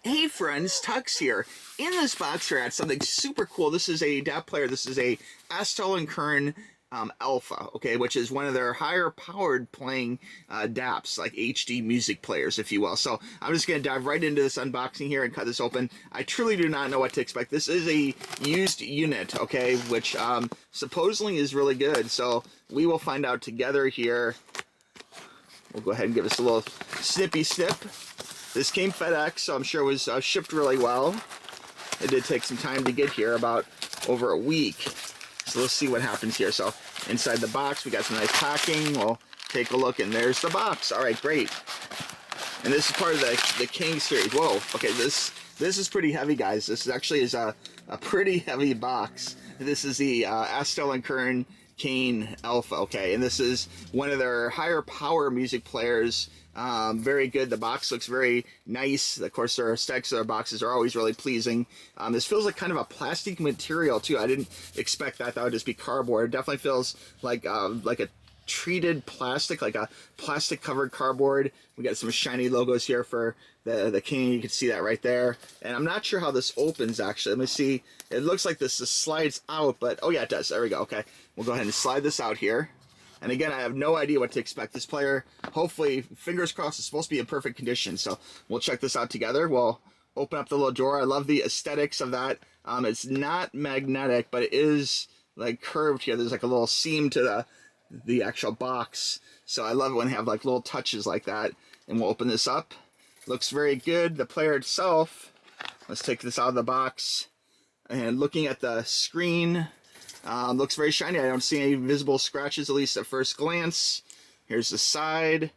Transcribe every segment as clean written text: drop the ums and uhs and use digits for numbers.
Hey friends, TUXX here. In this box here I had something super cool. This is a DAP player. This is a Astell Kern Alpha, okay, which is one of their higher powered playing DAPs, like HD music players, if you will. So I'm just going to dive right into this unboxing here and cut this open. I truly do not know what to expect. This is a used unit, okay, which supposedly is really good. So we will find out together here. We'll go ahead and give us a little snippy snip. This came FedEx, so I'm sure it was shipped really well. It did take some time to get here, about over a week. So let's see what happens here. So inside the box, we got some nice packing. We'll take a look, and there's the box. All right, great. And this is part of the King series. Whoa, okay, this is pretty heavy, guys. This actually is a pretty heavy box. This is the Astell Kern Kann Alpha, okay, and this is one of their higher power music players. Very good. The box looks very nice. Of course, their aesthetics of their boxes are always really pleasing. This feels like kind of a plastic material too. I didn't expect that. That would just be cardboard. It definitely feels like a treated plastic, like a plastic covered cardboard. We got some shiny logos here for the King. You can see that right there. And I'm not sure how this opens actually. Let me see. It looks like this slides out, but oh yeah, it does. There we go. Okay, we'll go ahead and slide this out here. And again, I have no idea what to expect. This player, hopefully, fingers crossed, is supposed to be in perfect condition. So we'll check this out together. We'll open up the little drawer. I love the aesthetics of that. It's not magnetic, but it is like curved here. There's like a little seam to the actual box. So I love it when they have like little touches like that. And we'll open this up. Looks very good. The player itself, let's take this out of the box. And looking at the screen, looks very shiny. I don't see any visible scratches, at least at first glance. Here's the side.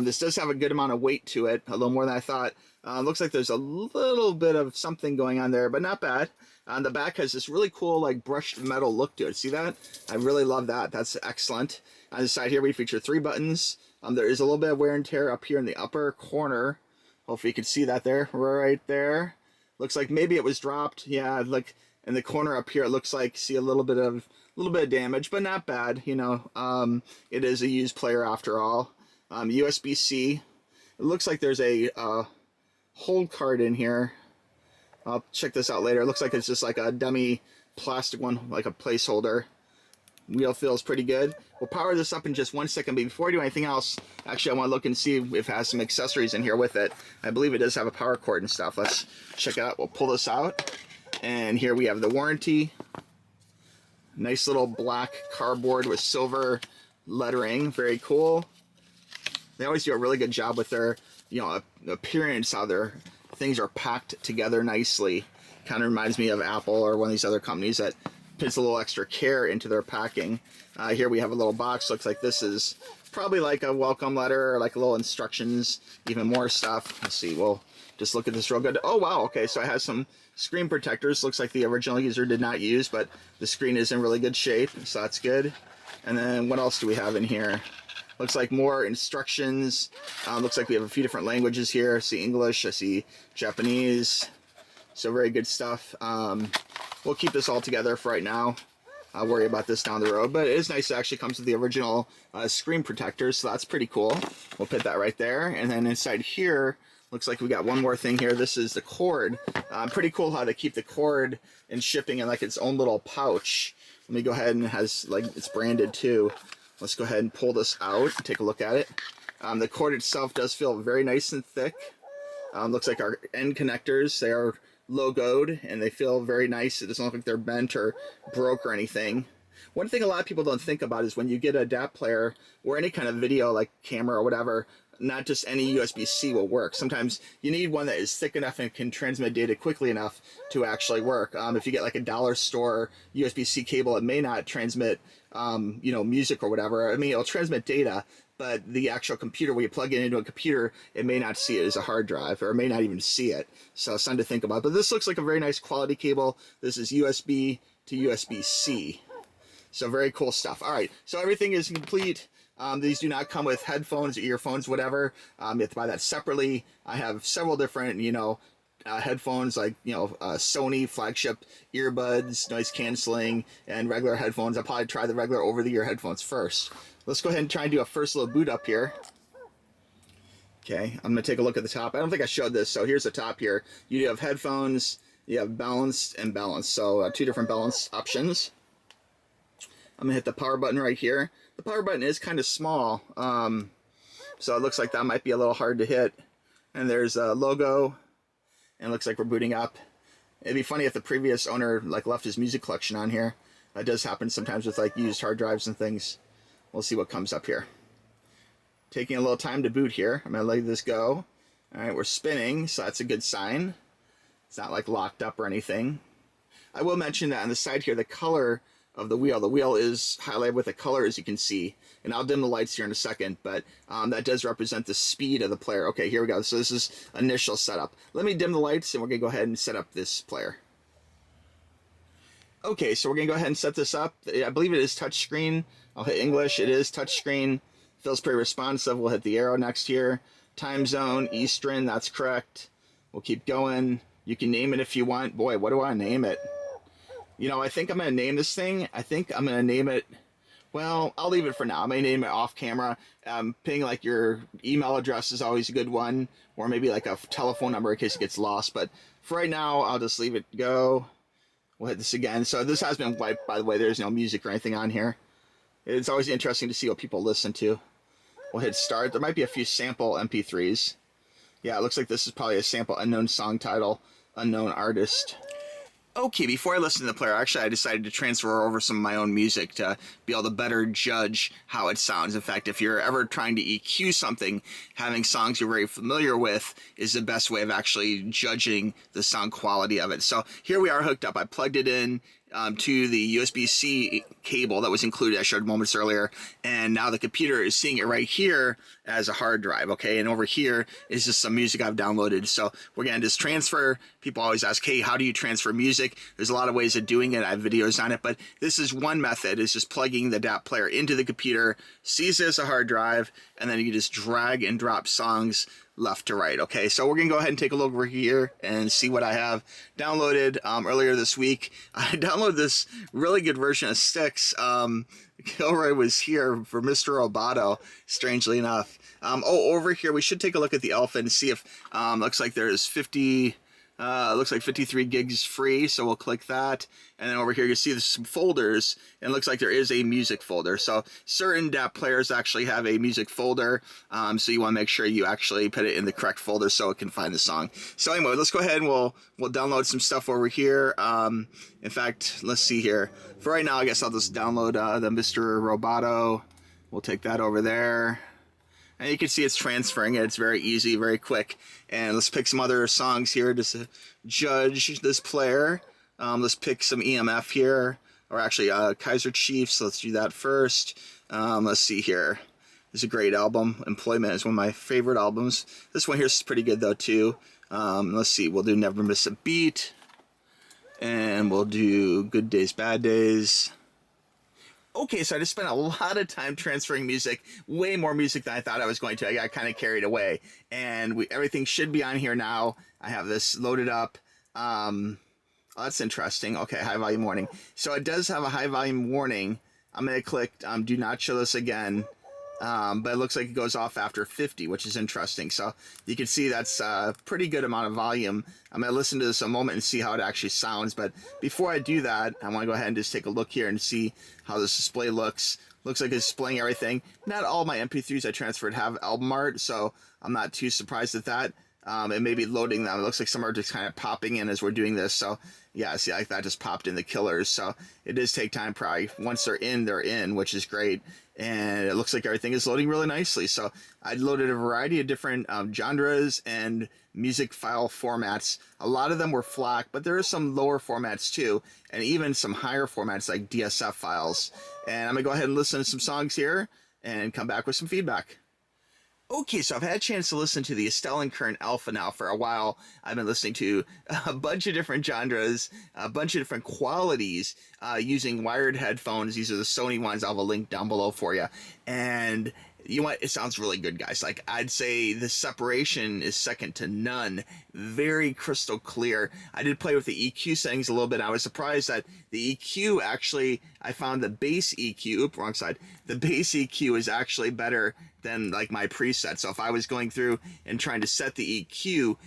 This does have a good amount of weight to it, a little more than I thought. Looks like there's a little bit of something going on there, but not bad. The back has this really cool, like, brushed metal look to it. See that? I really love that. That's excellent. On the side here, we feature 3 buttons. There is a little bit of wear and tear up here in the upper corner. Hopefully you can see that there, right there. Looks like maybe it was dropped. Yeah, like in the corner up here, it looks like, see a little bit of damage, but not bad. You know, it is a used player after all. USB-C. It looks like there's a hold card in here. I'll check this out later. It looks like it's just like a dummy plastic one, like a placeholder. Wheel feels pretty good. We'll power this up in just 1 second, but before I do anything else, actually I want to look and see if it has some accessories in here with it. I believe it does have a power cord and stuff. Let's check it out. We'll pull this out. And here we have the warranty. Nice little black cardboard with silver lettering. Very cool. They always do a really good job with their, you know, appearance, how their things are packed together nicely. Kind of reminds me of Apple or one of these other companies that puts a little extra care into their packing. Here we have a little box. Looks like this is probably like a welcome letter or like a little instructions, even more stuff. Let's see. We'll just look at this real good. Oh, wow. Okay, so it has some screen protectors. Looks like the original user did not use, but the screen is in really good shape, so that's good. And then what else do we have in here? Looks like more instructions. Looks like we have a few different languages here. I see English, I see Japanese. So very good stuff. We'll keep this all together for right now. I'll worry about this down the road, but it is nice. It actually comes with the original screen protectors, so that's pretty cool. We'll put that right there. And then inside here, looks like we got one more thing here. This is the cord. Pretty cool how they keep the cord in shipping in like its own little pouch. Let me go ahead, and it has, like, it's branded too. Let's go ahead and pull this out and take a look at it. The cord itself does feel very nice and thick. Looks like our end connectors, they are logoed and they feel very nice. It doesn't look like they're bent or broke or anything. One thing a lot of people don't think about is when you get a DAP player or any kind of video like camera or whatever, not just any USB-C will work. Sometimes you need one that is thick enough and can transmit data quickly enough to actually work. If you get like a dollar store USB-C cable, it may not transmit you know, music or whatever. I mean, it'll transmit data, but the actual computer, when you plug it into a computer, it may not see it as a hard drive, or it may not even see it. So something to think about. But this looks like a very nice quality cable. This is USB to USB-C. So very cool stuff. All right, so everything is complete. These do not come with headphones, earphones, whatever. You have to buy that separately. I have several different, you know, headphones, like, you know, Sony flagship earbuds, noise canceling, and regular headphones. I'll probably try the regular over-the-ear headphones first. Let's go ahead and try and do a first little boot up here. Okay, I'm going to take a look at the top. I don't think I showed this, so here's the top here. You have headphones, you have balanced and balanced, so two different balance options. I'm going to hit the power button right here. The power button is kind of small, so it looks like that might be a little hard to hit. And there's a logo, and it looks like we're booting up. It'd be funny if the previous owner like left his music collection on here. That does happen sometimes with like used hard drives and things. We'll see what comes up here. Taking a little time to boot here. I'm going to let this go. All right, we're spinning, so that's a good sign. It's not like locked up or anything. I will mention that on the side here, the color of the wheel is highlighted with a color, as you can see. And I'll dim the lights here in a second, but that does represent the speed of the player. Okay, here we go. So this is initial setup. Let me dim the lights, and we're going to go ahead and set up this player. Okay, so we're going to go ahead and set this up. I believe it is touchscreen. I'll hit English. It is touchscreen. Feels pretty responsive. We'll hit the arrow next here. Time zone, Eastern, that's correct. We'll keep going. You can name it if you want. Boy, what do I name it? You know, I think I'm going to name this thing. I think I'm going to name it, well, I'll leave it for now. I may name it off camera. Ping like your email address is always a good one, or maybe like a telephone number in case it gets lost. But for right now, I'll just leave it go. We'll hit this again. So this has been wiped, by the way. There's no music or anything on here. It's always interesting to see what people listen to. We'll hit start. There might be a few sample MP3s. Yeah, it looks like this is probably a sample, unknown song title, unknown artist. Okay, before I listen to the player, actually I decided to transfer over some of my own music to be able to better judge how it sounds. In fact, if you're ever trying to EQ something, having songs you're very familiar with is the best way of actually judging the sound quality of it. So here we are hooked up. I plugged it in to the USB-C cable that was included, I showed moments earlier, and now the computer is seeing it right here as a hard drive, okay, and over here is just some music I've downloaded. So we're going to just transfer. People always ask, hey, how do you transfer music? There's a lot of ways of doing it. I have videos on it, but this is one method, is just plugging the DAP player into the computer, sees it as a hard drive, and then you just drag and drop songs left to right. Okay, so we're gonna go ahead and take a look over here and see what I have downloaded earlier this week. I downloaded this really good version of TUXX. Kilroy was here for Mr. Roboto, strangely enough. Over here we should take a look at the alpha and see if looks like there's 53 gigs free, so we'll click that. And then over here you see there's some folders, and it looks like there is a music folder. So certain DAP players actually have a music folder, so you want to make sure you actually put it in the correct folder so it can find the song. So anyway, let's go ahead and we'll download some stuff over here. In fact, let's see here. For right now, I guess I'll just download the Mr. Roboto. We'll take that over there. And you can see it's transferring it. It's very easy, very quick. And let's pick some other songs here just to judge this player. Let's pick some EMF here, or actually Kaiser Chiefs. Let's do that first. Let's see here. This is a great album. Employment is one of my favorite albums. This one here is pretty good though too. Let's see. We'll do Never Miss a Beat, and we'll do Good Days, Bad Days. Okay, so I just spent a lot of time transferring music, way more music than I thought I was going to. I got kind of carried away, and everything should be on here now. I have this loaded up. Oh, that's interesting. Okay, high volume warning. So it does have a high volume warning. I'm going to click do not show this again, but it looks like it goes off after 50, which is interesting. So you can see that's a pretty good amount of volume. I'm going to listen to this a moment and see how it actually sounds. But before I do that, I want to go ahead and just take a look here and see how this display looks. Looks like it's displaying everything. Not all my MP3s I transferred have album art, so I'm not too surprised at that. It may be loading them. It looks like some are just kind of popping in as we're doing this. So yeah, see, like that just popped in the killers. So it does take time probably. Once they're in, which is great. And it looks like everything is loading really nicely. So I loaded a variety of different genres and music file formats. A lot of them were FLAC, but there are some lower formats too, and even some higher formats like DSF files. And I'm gonna go ahead and listen to some songs here and come back with some feedback. Okay, so I've had a chance to listen to the Astell Kern Alpha now for a while. I've been listening to a bunch of different genres, a bunch of different qualities using wired headphones. These are the Sony ones. I'll have a link down below for you. And you know what? It sounds really good, guys. Like, I'd say the separation is second to none. Very crystal clear. I did play with the EQ settings a little bit. I was surprised that the EQ actually, I found the bass EQ, wrong side. The bass EQ is actually better than like my preset. So if I was going through and trying to set the EQ,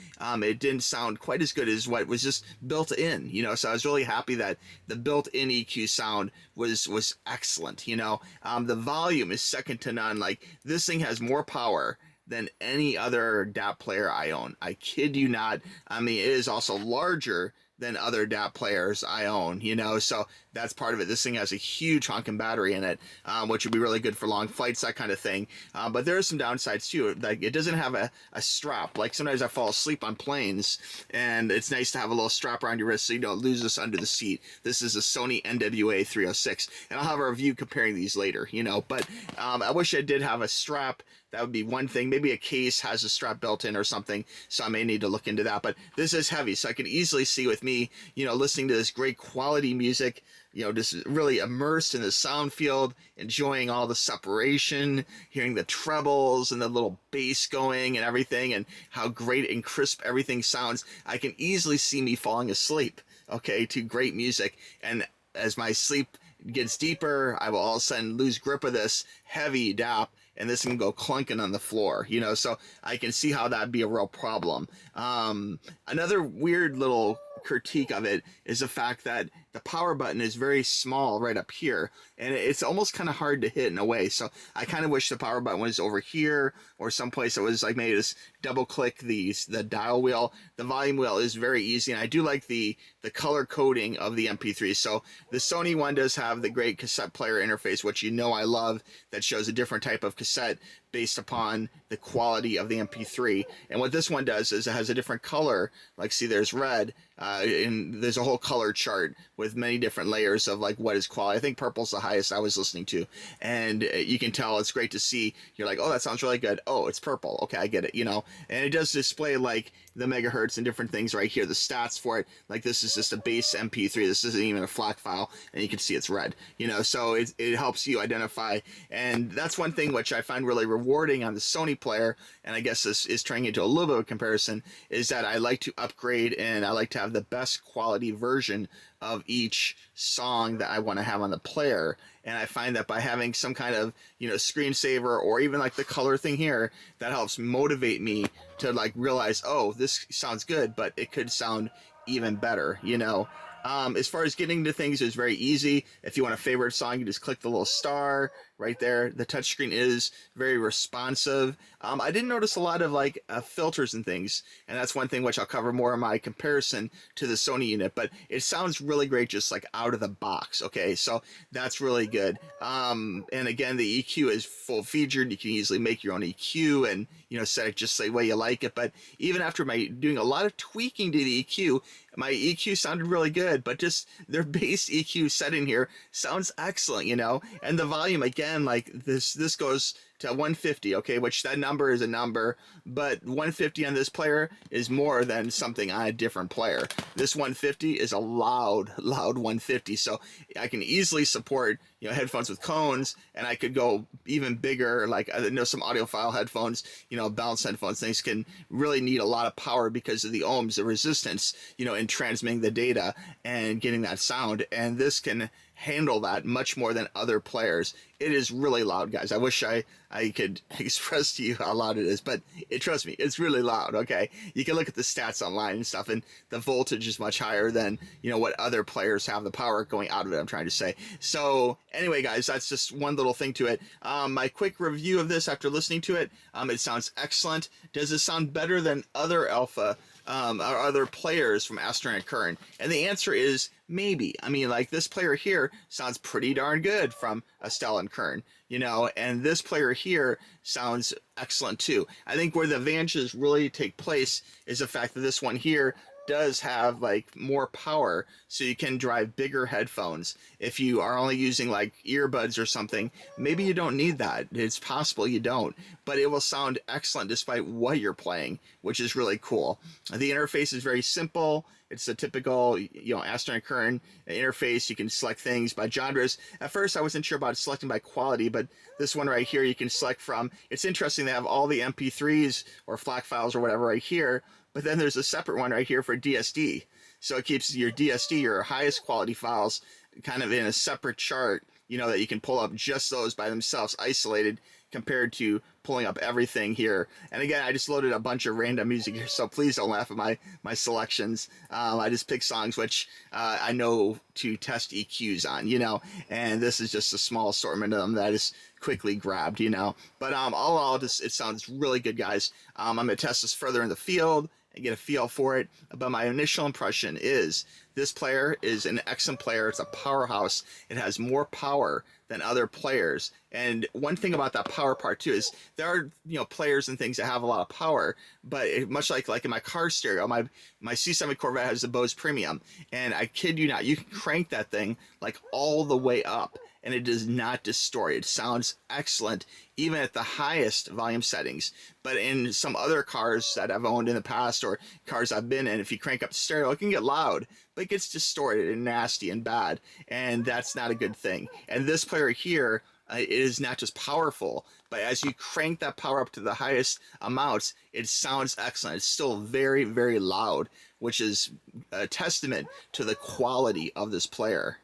it didn't sound quite as good as what was just built in, you know. So I was really happy that the built-in EQ sound was excellent, you know. The volume is second to none. Like, this thing has more power than any other DAP player I own. I kid you not. I mean, it is also larger than other DAP players I own, you know, so that's part of it. This thing has a huge honking battery in it, which would be really good for long flights, that kind of thing. But there are some downsides too. Like, it doesn't have a strap. Like, sometimes I fall asleep on planes, and it's nice to have a little strap around your wrist so you don't lose this under the seat. This is a Sony NWA 306, and I'll have a review comparing these later, you know, but I wish I did have a strap. That would be one thing. Maybe a case has a strap built in or something, so I may need to look into that. But this is heavy, so I could easily see with me, you know, listening to this great quality music, you know, just really immersed in the sound field, enjoying all the separation, hearing the trebles and the little bass going and everything, and how great and crisp everything sounds. I can easily see me falling asleep, okay, to great music. And as my sleep gets deeper, I will all of a sudden lose grip of this heavy DAP, and this can go clunking on the floor, you know, so I can see how that'd be a real problem. Another weird little critique of it is the fact that the power button is very small right up here, and it's almost kind of hard to hit in a way. So I kind of wish the power button was over here or someplace that was like maybe just double click the dial wheel. The volume wheel is very easy, and I do like the color coding of the MP3. So the Sony one does have the great cassette player interface, which you know I love, that shows a different type of cassette based upon the quality of the MP3. And what this one does is it has a different color. Like, see, there's red, and there's a whole color chart with many different layers of like what is quality. I think purple's the highest I was listening to, and you can tell it's great to see. You're like, oh, that sounds really good. Oh, it's purple. Okay, I get it, you know. And it does display like the megahertz and different things right here, the stats for it. Like, this is just a base MP3. This isn't even a FLAC file, and you can see it's red, you know, so it helps you identify. And that's one thing which I find really rewarding on the Sony player, and I guess this is turning into a little bit of a comparison, is that I like to upgrade, and I like to have the best quality version of each song that I want to have on the player. And I find that by having some kind of, you know, screensaver, or even like the color thing here, that helps motivate me to like realize, oh, this sounds good, but it could sound even better, you know. As far as getting to things, is very easy. If you want a favorite song, you just click the little star right there. The touchscreen is very responsive. I didn't notice a lot of like filters and things, and that's one thing which I'll cover more in my comparison to the Sony unit, but it sounds really great just like out of the box. Okay, so that's really good. And again, the EQ is full featured. You can easily make your own EQ and, you know, set it just the way you like it. But even after doing a lot of tweaking to the EQ, my EQ sounded really good, but just their base EQ setting here sounds excellent, you know. And the volume, again, like this goes to 150, okay, which that number is a number, but 150 on this player is more than something on a different player. This 150 is a loud 150, so I can easily support, you know, headphones with cones, and I could go even bigger. Like, I know some audiophile headphones, you know, balanced headphones, things can really need a lot of power because of the ohms, the resistance, you know, in transmitting the data and getting that sound, and this can handle that much more than other players. It is really loud, guys. I wish I could express to you how loud it is, but trust me, it's really loud, okay? You can look at the stats online and stuff, and the voltage is much higher than, you know, what other players have, the power going out of it, I'm trying to say. So anyway, guys, that's just one little thing to it. My quick review of this after listening to it, it sounds excellent. Does it sound better than other alpha or other players from Astell Kern? And the answer is maybe. I mean, like, this player here sounds pretty darn good from Astell Kern, you know, and this player here sounds excellent too. I think where the advantages really take place is the fact that this one here does have like more power, so you can drive bigger headphones. If you are only using like earbuds or something, maybe you don't need that. It's possible you don't, but it will sound excellent despite what you're playing, which is really cool. The interface is very simple. It's a typical, you know, Astell Kern interface. You can select things by genres. At first, I wasn't sure about selecting by quality, but this one right here, you can select from. It's interesting, they have all the MP3s or FLAC files or whatever right here, but then there's a separate one right here for DSD. So it keeps your DSD, your highest quality files, kind of in a separate chart, you know, that you can pull up just those by themselves, isolated, compared to pulling up everything here. And again, I just loaded a bunch of random music here, so please don't laugh at my selections. I just pick songs which I know to test EQs on, you know, and this is just a small assortment of them that is quickly grabbed, you know. But all in all, it sounds really good, guys. I'm going to test this further in the field and get a feel for it. But my initial impression is this player is an excellent player. It's a powerhouse. It has more power than other players. And one thing about that power part too is there are, you know, players and things that have a lot of power, but much like in my car stereo, my C7 Corvette has the Bose Premium, and I kid you not, you can crank that thing like all the way up and it does not distort. It sounds excellent even at the highest volume settings. But in some other cars that I've owned in the past or cars I've been in, if you crank up the stereo, it can get loud, but it gets distorted and nasty and bad, and that's not a good thing. And this player here is not just powerful, but as you crank that power up to the highest amounts, it sounds excellent. It's still very, very loud, which is a testament to the quality of this player.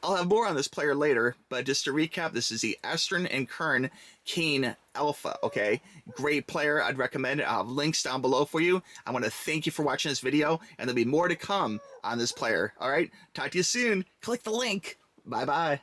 I'll have more on this player later, but just to recap, this is the Astell Kern Kann Alpha, okay? Great player. I'd recommend it. I'll have links down below for you. I want to thank you for watching this video, and there'll be more to come on this player, all right? Talk to you soon. Click the link. Bye-bye.